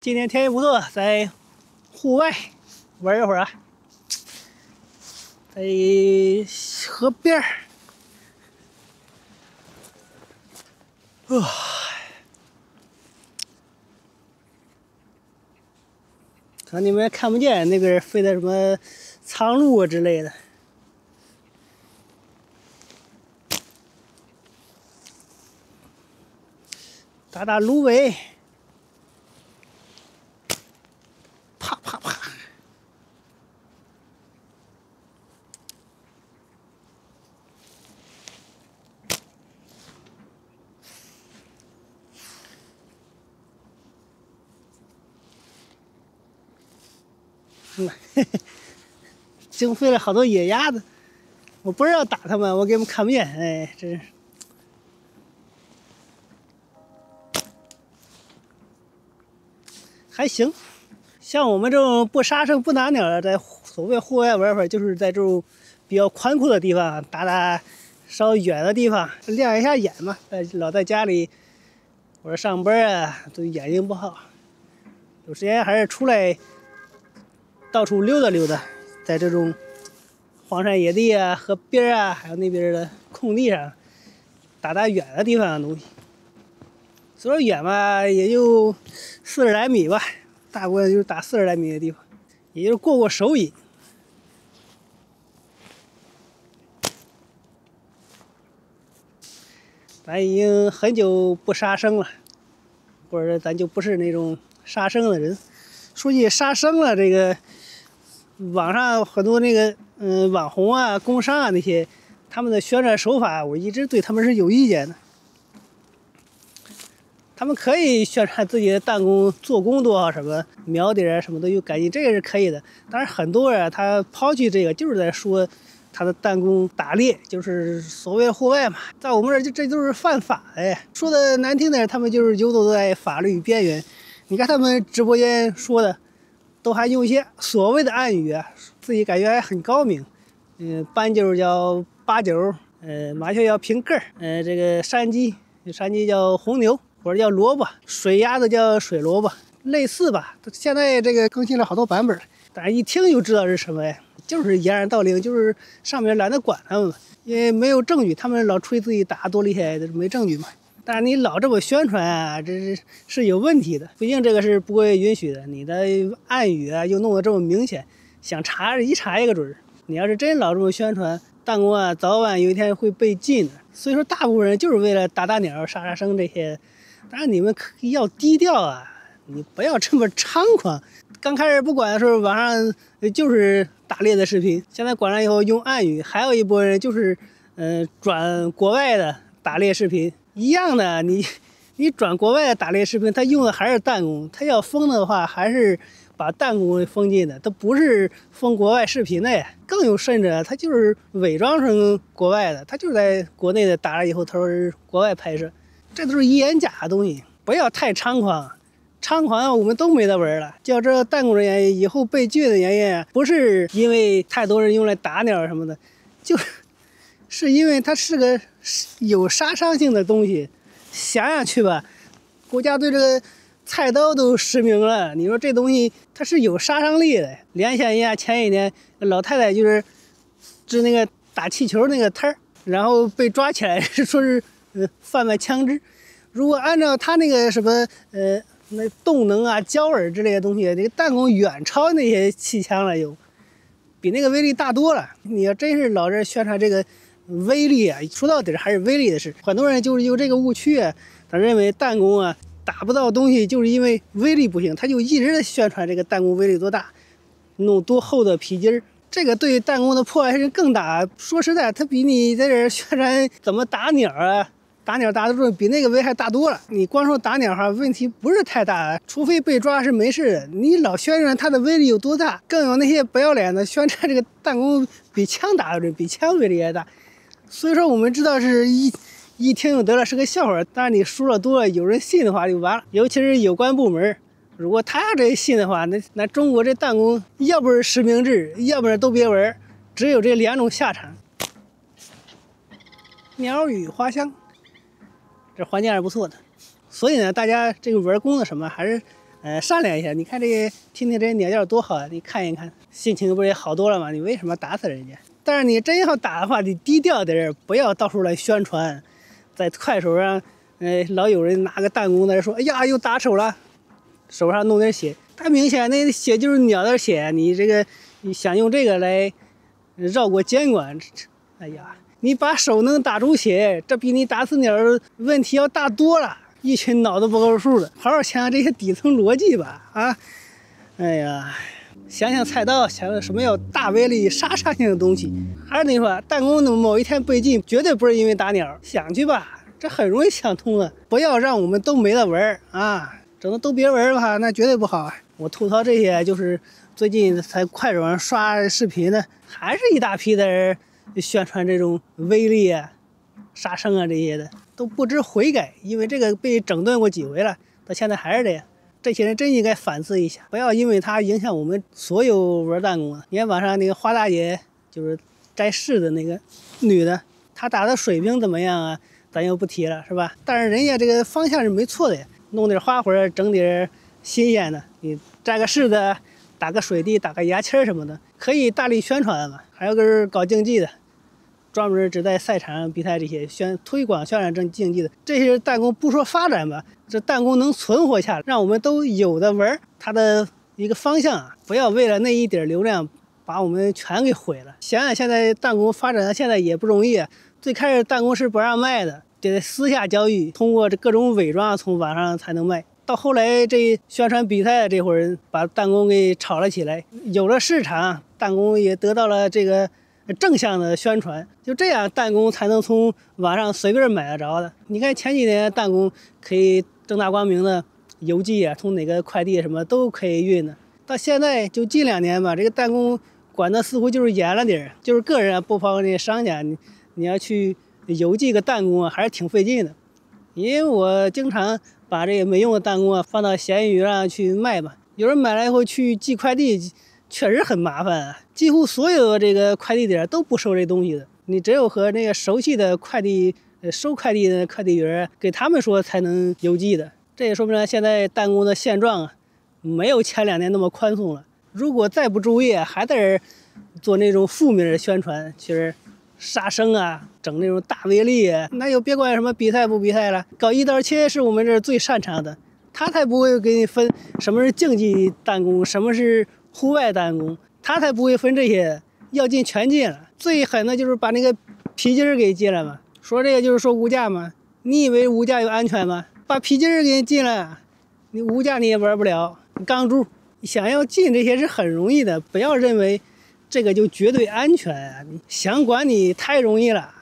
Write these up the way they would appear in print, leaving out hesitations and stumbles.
今天天气不错，在户外玩一会儿啊，在河边儿。可能你们看不见那边飞的什么苍鹭啊之类的。打打芦苇，啪啪啪。惊飞了好多野鸭子，我不是要打它们，我给他们看不见，哎，真是。还行，像我们这种不杀生不打鸟的，在所谓户外玩法，就是在这种比较宽阔的地方打打稍远的地方，亮一下眼嘛。老在家里或者上班啊，对眼睛不好，有时间还是出来到处溜达溜达，在这种荒山野地啊、河边啊，还有那边的空地上打打远的地方的东西。所以说远嘛，也就40来米吧，大部分就是打40来米的地方，也就是过手瘾。咱已经很久不杀生了，或者咱就不是那种杀生的人。说起杀生了，这个网上很多那个网红啊、工商啊那些，他们的宣传手法，我一直对他们是有意见的。他们可以宣传自己的弹弓做工多好，什么瞄点啊什么都有改进，这个是可以的。当然，很多人他抛弃这个，就是在说他的弹弓打猎，就是所谓户外嘛。在我们这都是犯法的。说的难听点，他们就是游走在法律边缘。你看他们直播间说的，都还用一些所谓的暗语啊，自己感觉还很高明。斑鸠叫八九，麻雀叫平个儿，这个山鸡叫红牛。或者叫萝卜，水鸭子叫水萝卜，类似吧。现在这个更新了好多版本，但是一听就知道是什么呀，就是掩耳盗铃，就是上面懒得管他们，因为没有证据，他们老吹自己打多厉害，没证据嘛。但是你老这么宣传啊，这是有问题的，毕竟这个是不会允许的。你的暗语啊，又弄得这么明显，想查一查一个准儿。你要是真老这么宣传，弹弓啊，早晚有一天会被禁的。所以说，大部分人就是为了打打鸟、杀杀生这些。当然，你们要低调啊，你不要这么猖狂。刚开始不管的时候，网上就是打猎的视频，现在管了以后用暗语，还有一波人就是转国外的打猎视频一样的。你转国外的打猎视频，他用的还是弹弓，他要封的话还是把弹弓封禁的，他不是封国外视频的呀。更有甚者，他就是伪装成国外的，他就是在国内的打了以后，他说是国外拍摄。这都是一眼假的东西，不要太猖狂。猖狂我们都没得玩了。叫这弹弓的原因，以后被禁的原因，不是因为太多人用来打鸟什么的，就是因为它是个有杀伤性的东西。想想去吧，国家对这个菜刀都实名了，你说这东西它是有杀伤力的。联想一下，前几年老太太就是支那个打气球那个摊儿，然后被抓起来，说是贩卖枪支。如果按照他那个什么那动能啊、焦耳之类的东西，这个弹弓远超那些气枪了，比那个威力大多了。你要真是老是宣传这个威力啊，说到底还是威力的事。很多人就是有这个误区啊，他认为弹弓啊打不到东西，就是因为威力不行，他就一直在宣传这个弹弓威力多大，弄多厚的皮筋儿。这个对弹弓的破坏性更大。说实在，它比你在这宣传怎么打鸟啊、打鸟打得住，比那个危害大多了。你光说打鸟哈，问题不是太大，除非被抓是没事的。你老宣传它的威力有多大，更有那些不要脸的宣传这个弹弓比枪打得准，比枪威力还大。所以说我们知道是一听就得了，是个笑话。但是你说了多了，有人信的话就完了。尤其是有关部门，如果他要这信的话，那中国这弹弓要不是实名制，要不然都别玩，只有这2种下场。鸟语花香，这环境还是不错的。所以呢，大家这个玩弓的什么，还是商量一下。你看听听这些鸟叫多好啊，你看一看，心情不是也好多了吗？你为什么打死人家？但是你真要打的话，你低调点，不要到处来宣传，在快手上，老有人拿个弹弓在说，哎呀，又打手了，手上弄点血，太明显，那血就是鸟的血，你想用这个来绕过监管，哎呀，你把手能打出血，这比你打死鸟问题要大多了。一群脑子不够数的，好好想想这些底层逻辑吧！啊，哎呀，想想菜刀，想想什么叫大威力杀伤性的东西。还是那句话，弹弓某一天被禁，绝对不是因为打鸟。想去吧，这很容易想通的。不要让我们都没得玩啊，整的都别玩了哈，那绝对不好。我吐槽这些，就是最近在快手上刷视频呢，还是一大批的人宣传这种威力啊、杀生啊这些的。都不知悔改，因为这个被整顿过几回了，到现在还是这样。这些人真应该反思一下，不要因为他影响我们所有玩弹弓的。你看网上那个花大姐，就是摘柿的那个女的，她打的水平怎么样啊？咱又不提了，是吧？但是人家这个方向是没错的呀，弄点花活，整点新鲜的，你摘个柿子，打个水滴，打个牙签什么的，可以大力宣传嘛。还有个是搞竞技的。专门只在赛场上比赛这些推广渲染竞技的这些弹弓，不说发展吧，这弹弓能存活下来，让我们都有的玩，它的一个方向啊，不要为了那一点流量把我们全给毁了。想想现在弹弓发展到现在也不容易啊，最开始弹弓是不让卖的，得私下交易，通过这各种伪装从网上才能卖。到后来这宣传比赛这会儿把弹弓给炒了起来，有了市场，弹弓也得到了这个正向的宣传，就这样弹弓才能从网上随便买得着的。你看前几年弹弓可以正大光明的邮寄啊，从哪个快递什么都可以运的，到现在就近2年吧，这个弹弓管的似乎就是严了点，就是个人啊，不包括那些商家，你要去邮寄个弹弓啊，还是挺费劲的。因为我经常把这个没用的弹弓啊放到闲鱼上去卖吧，有人买了以后去寄快递。确实很麻烦啊，几乎所有的这个快递点都不收这东西的，你只有和那个熟悉的收快递的快递员给他们说才能邮寄的。这也说明了现在弹弓的现状啊，没有前2年那么宽松了。如果再不注意，还在做那种负面的宣传，其实杀生啊，整那种大威力啊，那就别管什么比赛不比赛了，搞一刀切是我们这最擅长的，他才不会给你分什么是竞技弹弓，什么是户外弹弓，他才不会分这些，要禁全禁了。最狠的就是把那个皮筋给禁了嘛，说这个就是说无价嘛，你以为无价有安全吗？把皮筋给你禁了，你无价你也玩不了。钢珠想要禁这些是很容易的，不要认为这个就绝对安全啊，你想管你太容易了。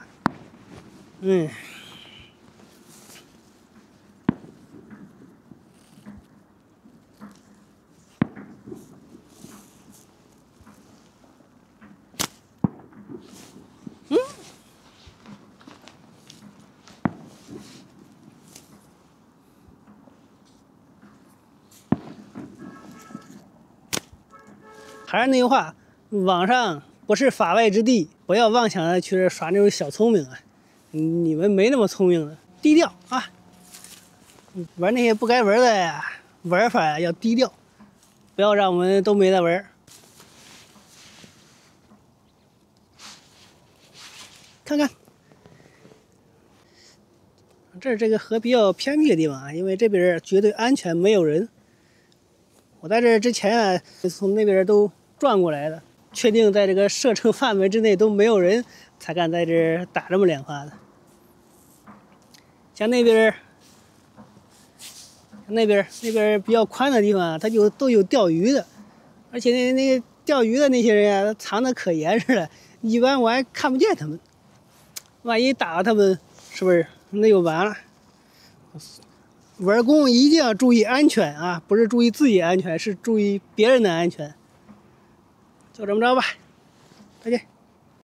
还是那句话，网上不是法外之地，不要妄想着去耍那种小聪明啊！你们没那么聪明的，低调啊！玩那些不该玩的玩法要低调，不要让我们都没得玩。看看，这是这个河比较偏僻的地方啊，因为这边绝对安全，没有人。我在这之前啊，从那边都转过来的，确定在这个射程范围之内都没有人，才敢在这打这么2发的。像那边比较宽的地方，它就都有钓鱼的，而且那个钓鱼的那些人啊，藏得可严实了，一般我还看不见他们。万一打了他们，是不是那就完了？玩弓一定要注意安全啊，不是注意自己安全，是注意别人的安全。就这么着吧，再见。